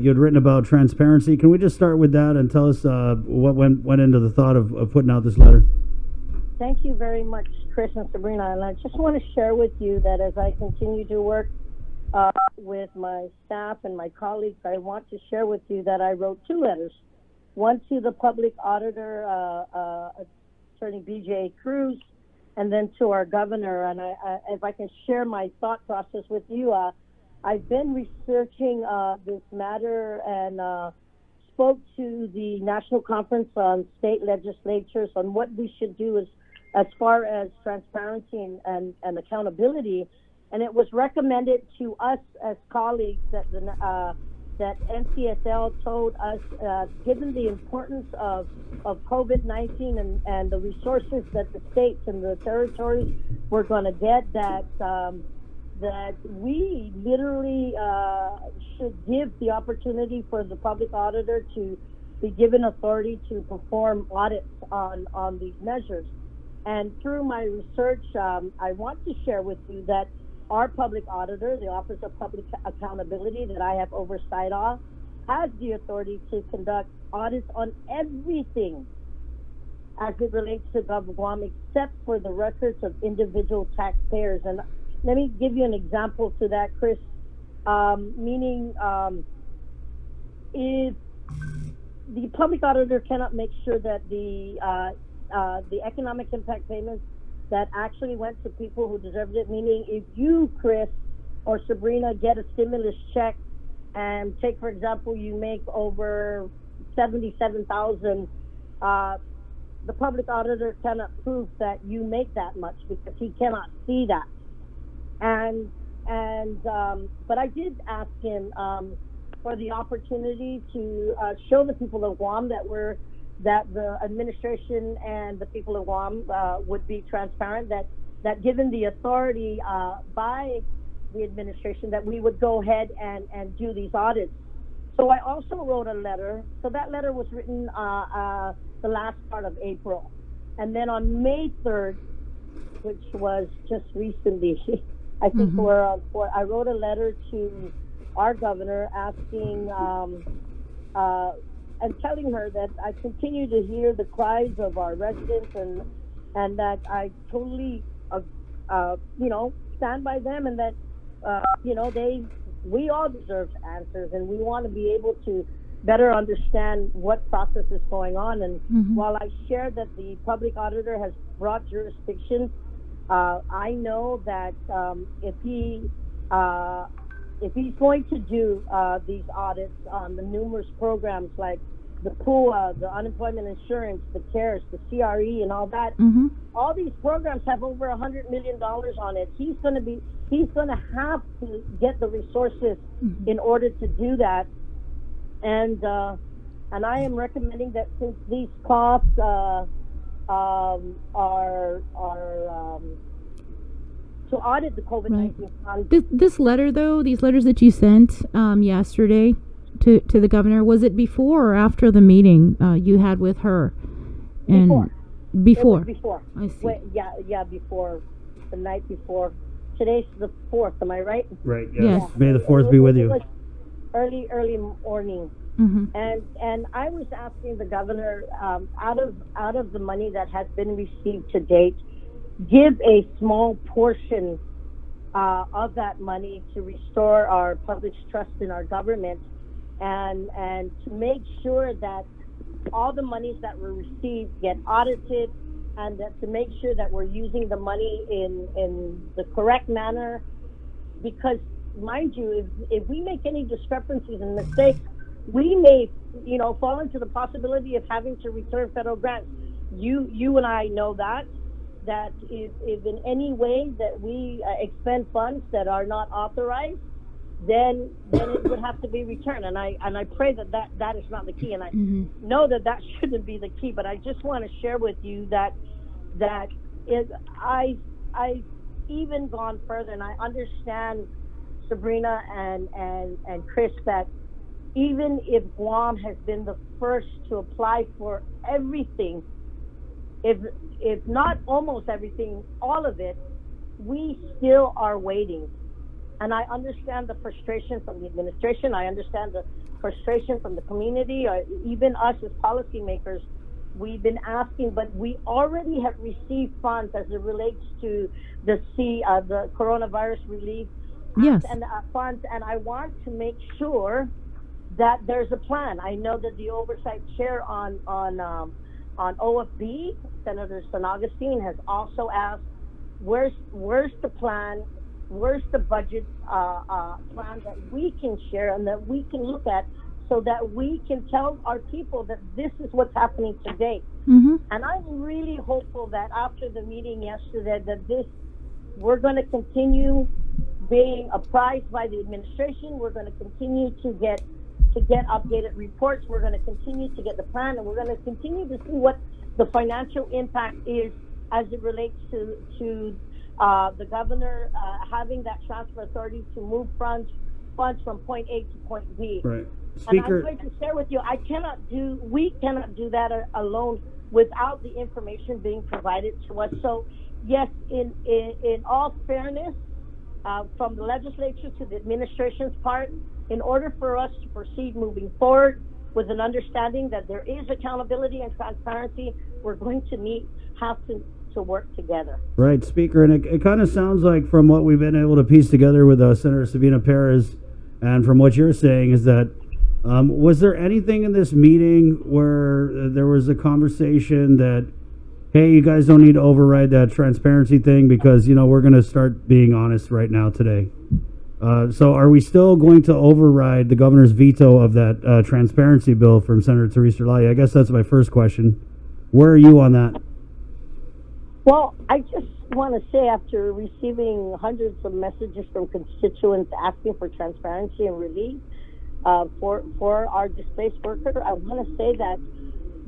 you'd written about transparency. Can we just start with that and tell us what went into the thought of putting out this letter? Thank you very much, Chris and Sabrina. And I just want to share with you that as I continue to work with my staff and my colleagues, I want to share with you that I wrote 2 letters. One to the public auditor, Attorney B.J. Cruz, and then to our governor. And if I can share my thought process with you, I've been researching this matter and spoke to the National Conference on State Legislatures on what we should do as far as transparency and accountability. And it was recommended to us as colleagues that that NCSL told us, given the importance of COVID-19 and the resources that the states and the territories were going to get, that we literally should give the opportunity for the public auditor to be given authority to perform audits on these measures. And through my research, I want to share with you that our public auditor, the Office of Public Accountability that I have oversight of, has the authority to conduct audits on everything as it relates to Guam, except for the records of individual taxpayers. And let me give you an example to that, Chris. Meaning, if the public auditor cannot make sure that the economic impact payments that actually went to people who deserved it, meaning if you, Chris, or Sabrina get a stimulus check and take, for example, you make over $77,000, the public auditor cannot prove that you make that much because he cannot see that. But I did ask him for the opportunity to show the people of Guam that the administration and the people of Guam would be transparent, that given the authority by the administration, that we would go ahead and do these audits. So I also wrote a letter. So that letter was written the last part of April. And then on May 3rd, which was just recently, I think I wrote a letter to our governor asking and telling her that I continue to hear the cries of our residents and that I totally, stand by them, and that, we all deserve answers, and we want to be able to better understand what process is going on. And while I share that the public auditor has broad jurisdiction, I know that if he's going to do these audits on the numerous programs like the PUA, the unemployment insurance, the CARES, the CRE, and all that, all these programs have over $100 million on it. He's going to have to get the resources in order to do that. And I am recommending that since these costs are to audit the COVID-19 funds. This letter, though, these letters that you sent yesterday to the governor, was it before or after the meeting you had with her? And before. It was before. I see. Wait, yeah, before, the night before. Today's the 4th, am I right? Right, yes. Yeah. May the 4th be with you. It was early morning. And I was asking the governor, out of the money that has been received to date, give a small portion of that money to restore our public's trust in our government, and to make sure that all the monies that were received get audited, and that to make sure that we're using the money in the correct manner. Because, mind you, if we make any discrepancies and mistakes, we may, fall into the possibility of having to return federal grants. You and I know that if in any way that we expend funds that are not authorized, then it would have to be returned. And I pray that is not the key. And I know that shouldn't be the key. But I just want to share with you that I've even gone further, and I understand, Sabrina and Chris, that even if Guam has been the first to apply for everything, if not almost everything, all of it, we still are waiting. And I understand the frustration from the administration. I understand the frustration from the community, or even us as policymakers. We've been asking, but we already have received funds as it relates to the coronavirus relief Yes. and funds. And I want to make sure that there's a plan. I know that the oversight chair on OFB, Senator San Augustine, has also asked, where's the plan? Where's the budget plan that we can share and that we can look at, so that we can tell our people that this is what's happening today. Mm-hmm. And I'm really hopeful that after the meeting yesterday, that we're going to continue being apprised by the administration. We're going to continue to get updated reports. We're going to continue to get the plan, and we're going to continue to see what the financial impact is as it relates to the governor having that transfer authority to move funds from point A to point B. Right. Speaker, and I'm going to share with you, we cannot do that alone without the information being provided to us. So, yes, in all fairness, from the legislature to the administration's part, in order for us to proceed moving forward with an understanding that there is accountability and transparency, we're going to have to work together. Right, Speaker, and it kind of sounds like from what we've been able to piece together with Senator Sabina Perez, and from what you're saying, is that was there anything in this meeting where there was a conversation that, hey, you guys don't need to override that transparency thing because, we're going to start being honest right now today? So are we still going to override the governor's veto of that transparency bill from Senator Teresa Lally? I guess that's my first question. Where are you on that? Well, I just want to say, after receiving hundreds of messages from constituents asking for transparency and relief for our displaced workers, I want to say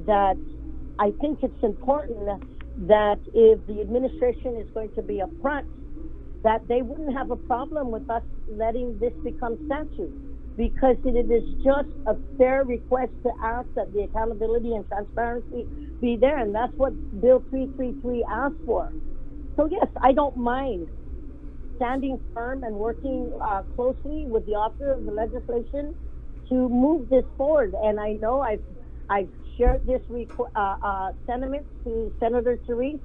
that I think it's important that if the administration is going to be upfront, that they wouldn't have a problem with us letting this become statute, because it is just a fair request to ask that the accountability and transparency be there, and that's what Bill 333 asked for. So yes, I don't mind standing firm and working closely with the author of the legislation to move this forward. And I know I've shared this sentiment to Senator Therese,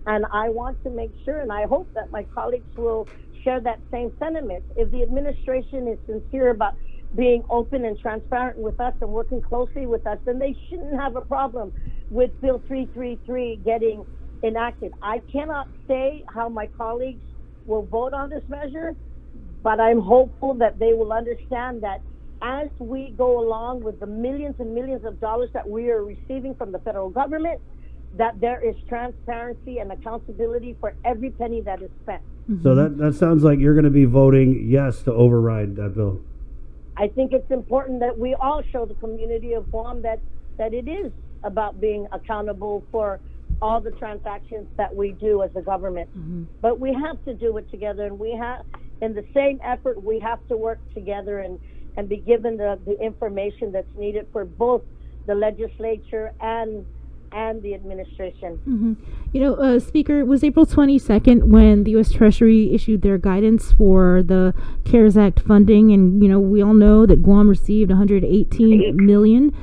and I want to make sure, and I hope that my colleagues will share that same sentiment. If the administration is sincere about being open and transparent with us and working closely with us, then they shouldn't have a problem with Bill 333 getting enacted. I cannot say how my colleagues will vote on this measure, but I'm hopeful that they will understand that as we go along with the millions and millions of dollars that we are receiving from the federal government, that there is transparency and accountability for every penny that is spent. Mm-hmm. So that sounds like you're going to be voting yes to override that bill. I think it's important that we all show the community of Guam that it is about being accountable for all the transactions that we do as a government. Mm-hmm. But we have to do it together, and in the same effort, we have to work together and be given the information that's needed for both the legislature and the administration. Mm-hmm. Speaker, it was April 22nd when the U.S. Treasury issued their guidance for the CARES Act funding, and we all know that Guam received $118 million.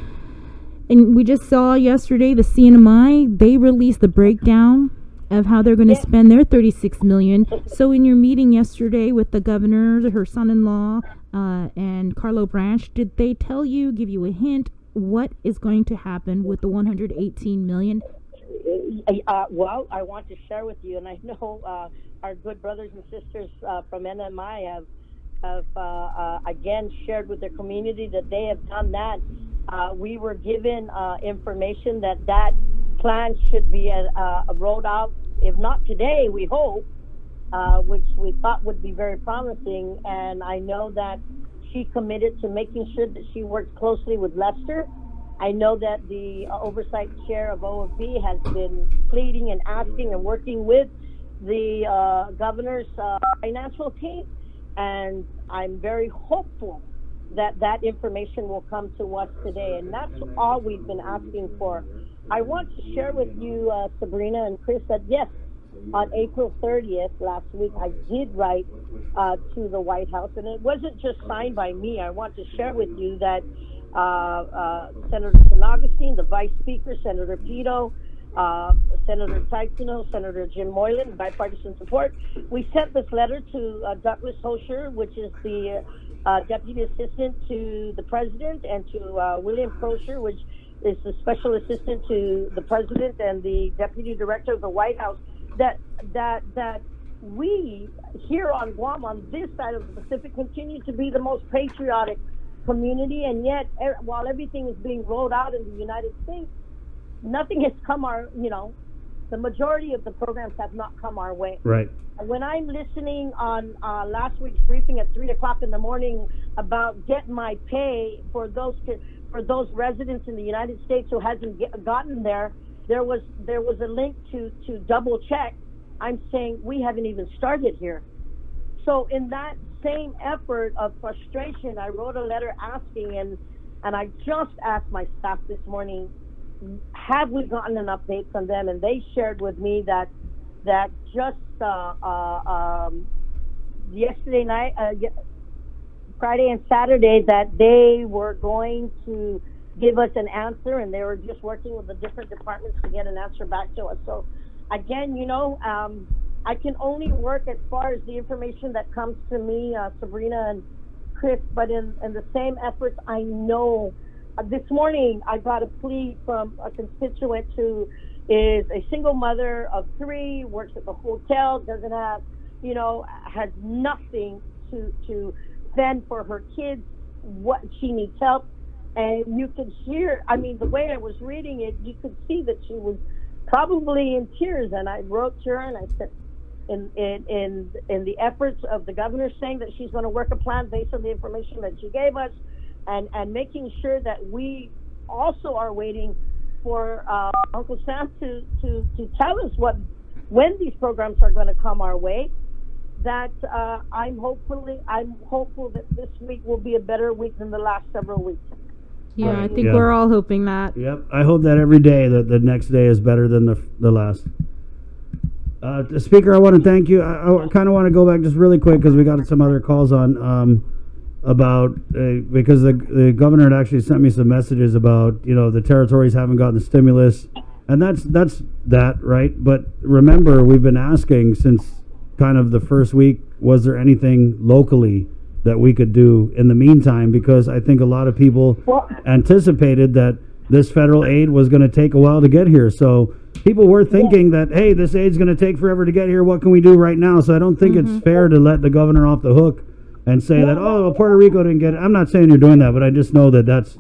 And we just saw yesterday the CNMI, they released the breakdown of how they're going to spend their $36 million. So in your meeting yesterday with the governor, her son-in-law, and Carlo Branch, did they give you a hint, what is going to happen with the $118 million? Well, I want to share with you, and I know our good brothers and sisters from NMI have again shared with their community that they have done that. We were given information that plan should be rolled out, if not today, we hope, which we thought would be very promising. And I know that she committed to making sure that she works closely with Lester. I know that the oversight chair of OFB has been pleading and asking and working with the governor's financial team, and I'm very hopeful that information will come to us today, and that's all we've been asking for. I want to share with you, Sabrina and Chris, that yes, on April 30th last week, I did write to the White House, and it wasn't just signed by me. I want to share with you that Senator San Augustine, the Vice Speaker, Senator Peredo, Senator Centeno, Senator Jim Moylan, bipartisan support. We sent this letter to Douglas Hosher, which is the Deputy Assistant to the President, and to William Crozier, which is the Special Assistant to the President and the Deputy Director of the White House, that we here on Guam, on this side of the Pacific, continue to be the most patriotic community, and yet while everything is being rolled out in the United States, nothing has come our, the majority of the programs have not come our way. Right. When I'm listening on last week's briefing at 3 o'clock in the morning about Get My Pay for those residents in the United States who hasn't gotten there was a link to double check. I'm saying we haven't even started here. So in that same effort of frustration, I wrote a letter asking, and I just asked my staff this morning, have we gotten an update from them? And they shared with me that just yesterday night, Friday and Saturday, that they were going to give us an answer, and they were just working with the different departments to get an answer back to us. So again, I can only work as far as the information that comes to me, Sabrina and Chris, but in the same efforts, I know. This morning, I got a plea from a constituent who is a single mother of 3, works at the hotel, doesn't have, has nothing to fend for her kids, what she needs help. And you could hear, the way I was reading it, you could see that she was probably in tears. And I wrote to her and I said, in the efforts of the governor saying that she's going to work a plan based on the information that she gave us, and making sure that we also are waiting for Uncle Sam to tell us when these programs are going to come our way. That I'm hopeful that this week will be a better week than the last several weeks. Yeah, Right. I think we're all hoping that. Yep. I hope that every day that the next day is better than the last. Speaker, I want to thank you. I kind of want to go back just really quick because we got some other calls on. About because the governor had actually sent me some messages about the territories haven't gotten the stimulus, and that's that, right? But remember, we've been asking since kind of the first week, was there anything locally that we could do in the meantime? Because I think a lot of people anticipated that this federal aid was going to take a while to get here. So people were thinking that, hey, this aid's going to take forever to get here. What can we do right now? So I don't think it's fair to let the governor off the hook and say that, Puerto Rico didn't get it. I'm not saying you're doing that, but I just know that that's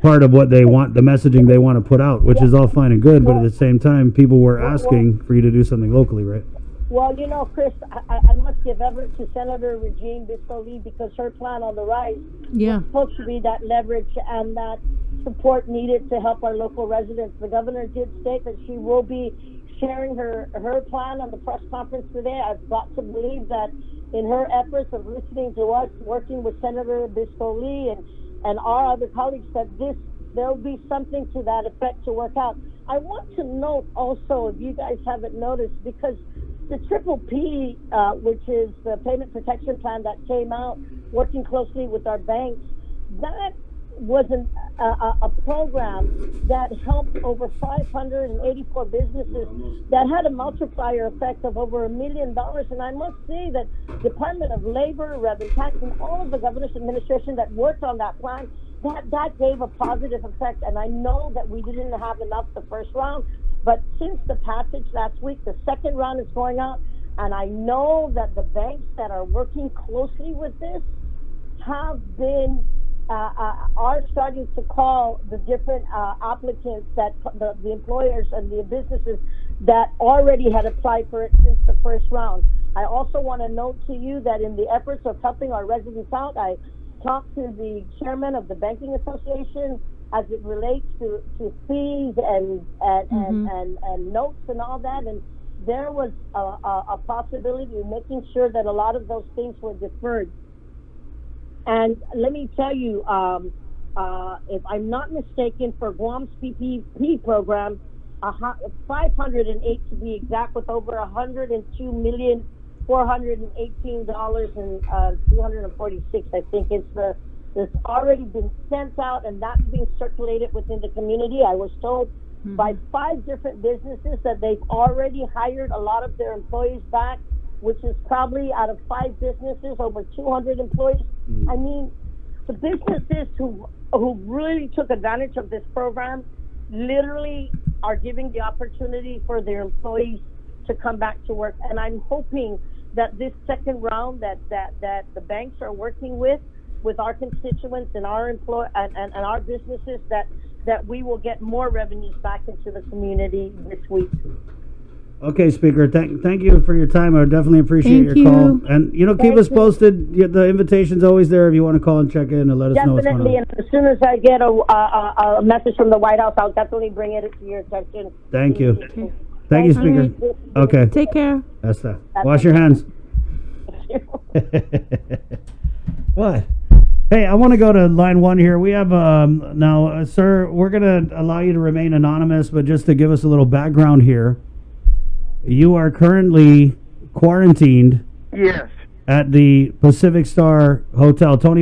part of what they want, the messaging they want to put out, which is all fine and good, but at the same time, people were asking for you to do something locally, right? Well, Chris, I must give effort to Senator Regine Biscoli, because her plan on the rise was supposed to be that leverage and that support needed to help our local residents. The governor did state that she will be sharing her plan on the press conference today. I've got to believe that in her efforts of listening to us, working with Senator Biscoli and our other colleagues, that there'll be something to that effect to work out. I want to note also, if you guys haven't noticed, because the Triple P, which is the payment protection plan that came out, working closely with our banks, that was a program that helped over 584 businesses that had a multiplier effect of over $1 million. And I must say that Department of Labor, Revenue Tax, and all of the governor's administration that worked on that plan, that gave a positive effect. And I know that we didn't have enough the first round, but since the passage last week, the second round is going out, and I know that the banks that are working closely with this have been are starting to call the different applicants, that the employers and the businesses that already had applied for it since the first round. I also want to note to you that in the efforts of helping our residents out, I talked to the chairman of the Banking Association as it relates to fees and notes and all that, and there was a possibility of making sure that a lot of those things were deferred. And let me tell you, if I'm not mistaken, for Guam's PPP program, 508 to be exact, with over $102,418 and 346. I think it's that's already been sent out, and that's being circulated within the community. I was told by 5 different businesses that they've already hired a lot of their employees back, which is probably out of 5 businesses, over 200 employees. I mean, the businesses who really took advantage of this program literally are giving the opportunity for their employees to come back to work. And I'm hoping that this second round that the banks are working with our constituents and our and our businesses, that we will get more revenues back into the community this week. Okay, Speaker. Thank you for your time. I definitely appreciate Thank your call. you. And keep us posted. The invitation's always there if you want to call and check in and let us know what's going on. Definitely, and as soon as I get a message from the White House, I'll definitely bring it to your attention. Thank you. Thank you, Speaker. you. Okay. Take care. Esta. Wash your hands. What? Hey, I want to go to line 1 here. We have now, sir, we're going to allow you to remain anonymous, but just to give us a little background here, you are currently quarantined Yes. at the Pacific Star Hotel. Tony